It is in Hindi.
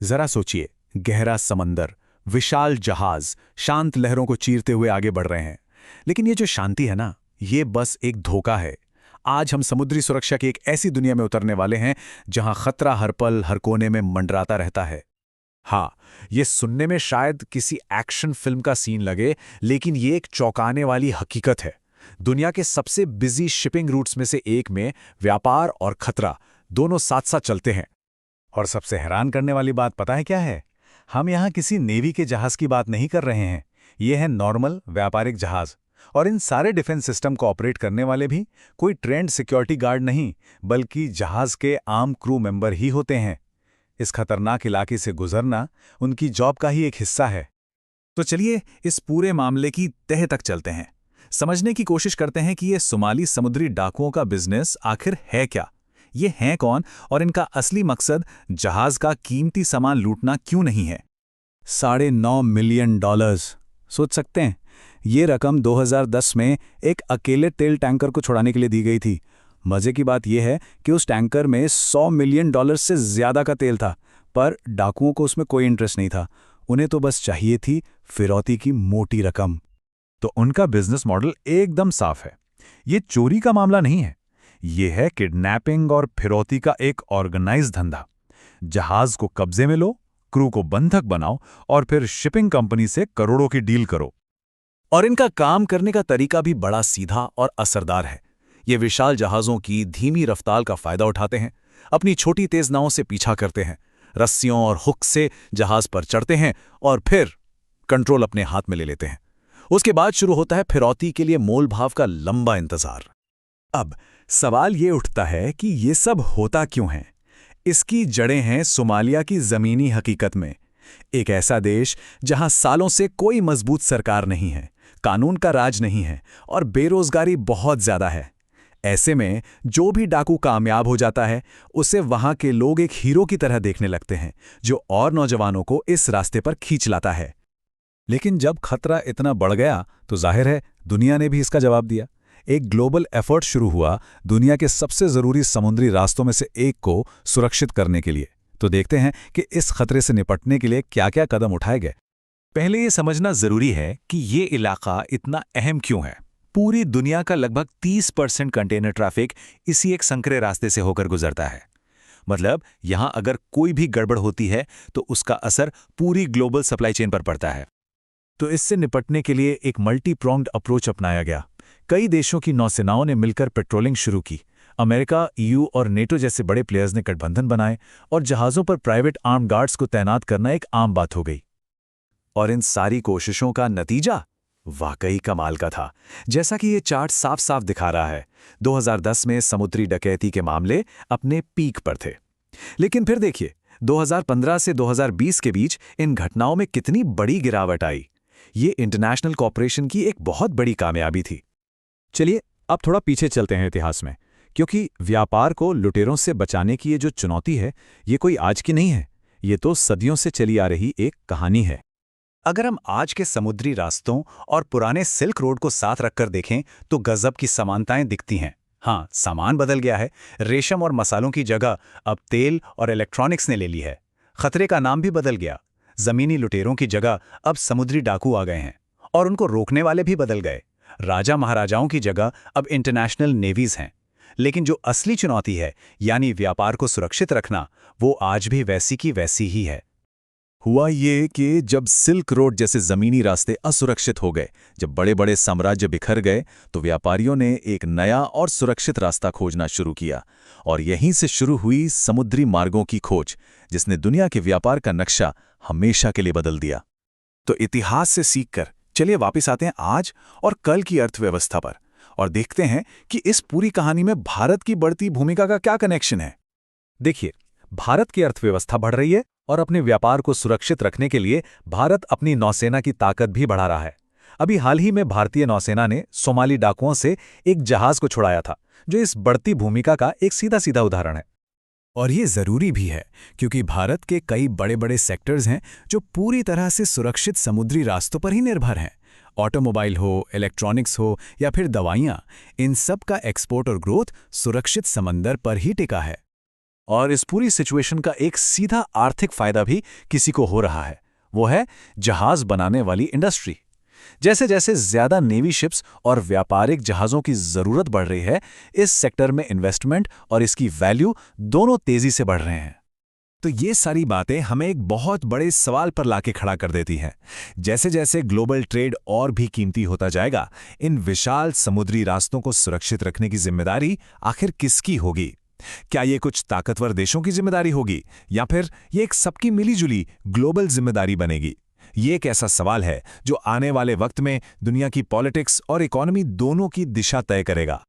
जरा सोचिए, गहरा समंदर, विशाल जहाज, शांत लहरों को चीरते हुए आगे बढ़ रहे हैं। लेकिन ये जो शांति है ना, ये बस एक धोखा है। आज हम समुद्री सुरक्षा की एक ऐसी दुनिया में उतरने वाले हैं जहां खतरा हर पल हर कोने में मंडराता रहता है। हाँ, ये सुनने में शायद किसी एक्शन फिल्म का सीन लगे, लेकिन ये एक चौंकाने वाली हकीकत है। दुनिया के सबसे बिजी शिपिंग रूट्स में से एक में व्यापार और खतरा दोनों साथ साथ चलते हैं। और सबसे हैरान करने वाली बात पता है क्या है? हम यहाँ किसी नेवी के जहाज की बात नहीं कर रहे हैं। ये है नॉर्मल व्यापारिक जहाज। और इन सारे डिफेंस सिस्टम को ऑपरेट करने वाले भी कोई ट्रेंड सिक्योरिटी गार्ड नहीं, बल्कि जहाज के आम क्रू मेंबर ही होते हैं। इस खतरनाक इलाके से गुजरना उनकी जॉब का ही एक हिस्सा है। तो चलिए इस पूरे मामले की तह तक चलते हैं। समझने की कोशिश करते हैं कि ये सोमाली समुद्री डाकुओं का बिजनेस आखिर है क्या, ये हैं कौन और इनका असली मकसद जहाज का कीमती सामान लूटना क्यों नहीं है। $9.5 मिलियन। सोच सकते हैं, ये रकम 2010 में एक अकेले तेल टैंकर को छुड़ाने के लिए दी गई थी। मजे की बात यह है कि उस टैंकर में $100 मिलियन से ज्यादा का तेल था, पर डाकुओं को उसमें कोई इंटरेस्ट नहीं था। उन्हें तो बस चाहिए थी फिरौती की मोटी रकम। तो उनका बिजनेस मॉडल एकदम साफ है। ये चोरी का मामला नहीं है, ये है किडनैपिंग और फिरौती का एक ऑर्गेनाइज्ड धंधा। जहाज को कब्जे में लो, क्रू को बंधक बनाओ और फिर शिपिंग कंपनी से करोड़ों की डील करो। और इनका काम करने का तरीका भी बड़ा सीधा और असरदार है। ये विशाल जहाज़ों की धीमी रफ्तार का फायदा उठाते हैं, अपनी छोटी तेज नावों से पीछा करते हैं, रस्सियों और हुक से जहाज पर चढ़ते हैं और फिर कंट्रोल अपने हाथ में ले लेते हैं। उसके बाद शुरू होता है फिरौती के लिए मोल भाव का लंबा इंतजार। अब सवाल ये उठता है कि ये सब होता क्यों है। इसकी जड़ें हैं सोमालिया की जमीनी हकीकत में। एक ऐसा देश जहां सालों से कोई मजबूत सरकार नहीं है, कानून का राज नहीं है और बेरोजगारी बहुत ज्यादा है। ऐसे में जो भी डाकू कामयाब हो जाता है, उसे वहां के लोग एक हीरो की तरह देखने लगते हैं, जो और नौजवानों को इस रास्ते पर खींच लाता है। लेकिन जब खतरा इतना बढ़ गया तो जाहिर है दुनिया ने भी इसका जवाब दिया। एक ग्लोबल एफर्ट शुरू हुआ दुनिया के सबसे जरूरी समुद्री रास्तों में से एक को सुरक्षित करने के लिए। तो देखते हैं कि इस खतरे से निपटने के लिए क्या-क्या कदम उठाए गए। पहले ये समझना जरूरी है कि ये इलाका इतना अहम क्यों है। पूरी दुनिया का लगभग 30% कंटेनर ट्रैफिक इसी एक संकरे रास्ते से होकर गुजरता है। मतलब यहां अगर कोई भी गड़बड़ होती है तो उसका असर पूरी ग्लोबल सप्लाई चेन पर पड़ता है। तो इससे निपटने के लिए एक मल्टी प्रोंग्ड अप्रोच अपनाया गया। कई देशों की नौसेनाओं ने मिलकर पेट्रोलिंग शुरू की। अमेरिका, ईयू और नेटो जैसे बड़े प्लेयर्स ने गठबंधन बनाए और जहाज़ों पर प्राइवेट आर्म गार्ड्स को तैनात करना एक आम बात हो गई। और इन सारी कोशिशों का नतीजा वाकई कमाल का था। जैसा कि ये चार्ट साफ साफ दिखा रहा है, 2010 में समुद्री डकैती के मामले अपने पीक पर थे। लेकिन फिर देखिए, 2015 से 2020 के बीच इन घटनाओं में कितनी बड़ी गिरावट आई। ये इंटरनेशनल कॉपरेशन की एक बहुत बड़ी कामयाबी थी। चलिए अब थोड़ा पीछे चलते हैं इतिहास में, क्योंकि व्यापार को लुटेरों से बचाने की ये जो चुनौती है, ये कोई आज की नहीं है। ये तो सदियों से चली आ रही एक कहानी है। अगर हम आज के समुद्री रास्तों और पुराने सिल्क रोड को साथ रखकर देखें तो गजब की समानताएं दिखती हैं। हाँ, सामान बदल गया है। रेशम और मसालों की जगह अब तेल और इलेक्ट्रॉनिक्स ने ले ली है। खतरे का नाम भी बदल गया। जमीनी लुटेरों की जगह अब समुद्री डाकू आ गए हैं और उनको रोकने वाले भी बदल गए। राजा महाराजाओं की जगह अब इंटरनेशनल नेवीज हैं। लेकिन जो असली चुनौती है, यानी व्यापार को सुरक्षित रखना, वो आज भी वैसी की वैसी ही है। हुआ ये कि जब सिल्क रोड जैसे जमीनी रास्ते असुरक्षित हो गए, जब बड़े बड़े साम्राज्य बिखर गए, तो व्यापारियों ने एक नया और सुरक्षित रास्ता खोजना शुरू किया। और यहीं से शुरू हुई समुद्री मार्गों की खोज, जिसने दुनिया के व्यापार का नक्शा हमेशा के लिए बदल दिया। तो इतिहास से सीखकर चलिए वापस आते हैं आज और कल की अर्थव्यवस्था पर और देखते हैं कि इस पूरी कहानी में भारत की बढ़ती भूमिका का क्या कनेक्शन है। देखिए, भारत की अर्थव्यवस्था बढ़ रही है और अपने व्यापार को सुरक्षित रखने के लिए भारत अपनी नौसेना की ताकत भी बढ़ा रहा है। अभी हाल ही में भारतीय नौसेना ने सोमाली डाकुओं से एक जहाज को छुड़ाया था, जो इस बढ़ती भूमिका का एक सीधा सीधा उदाहरण है। और ये जरूरी भी है, क्योंकि भारत के कई बड़े बड़े सेक्टर्स हैं जो पूरी तरह से सुरक्षित समुद्री रास्तों पर ही निर्भर हैं। ऑटोमोबाइल हो, इलेक्ट्रॉनिक्स हो या फिर दवाइयाँ, इन सब का एक्सपोर्ट और ग्रोथ सुरक्षित समंदर पर ही टिका है। और इस पूरी सिचुएशन का एक सीधा आर्थिक फायदा भी किसी को हो रहा है। वो है जहाज बनाने वाली इंडस्ट्री। जैसे जैसे ज्यादा नेवी शिप्स और व्यापारिक जहाज़ों की जरूरत बढ़ रही है, इस सेक्टर में इन्वेस्टमेंट और इसकी वैल्यू दोनों तेजी से बढ़ रहे हैं। तो ये सारी बातें हमें एक बहुत बड़े सवाल पर लाके खड़ा कर देती हैं। जैसे जैसे ग्लोबल ट्रेड और भी कीमती होता जाएगा, इन विशाल समुद्री रास्तों को सुरक्षित रखने की जिम्मेदारी आखिर किसकी होगी? क्या ये कुछ ताकतवर देशों की जिम्मेदारी होगी, या फिर ये एक सबकी मिलीजुली ग्लोबल जिम्मेदारी बनेगी? ये एक ऐसा सवाल है जो आने वाले वक्त में दुनिया की पॉलिटिक्स और इकोनॉमी दोनों की दिशा तय करेगा।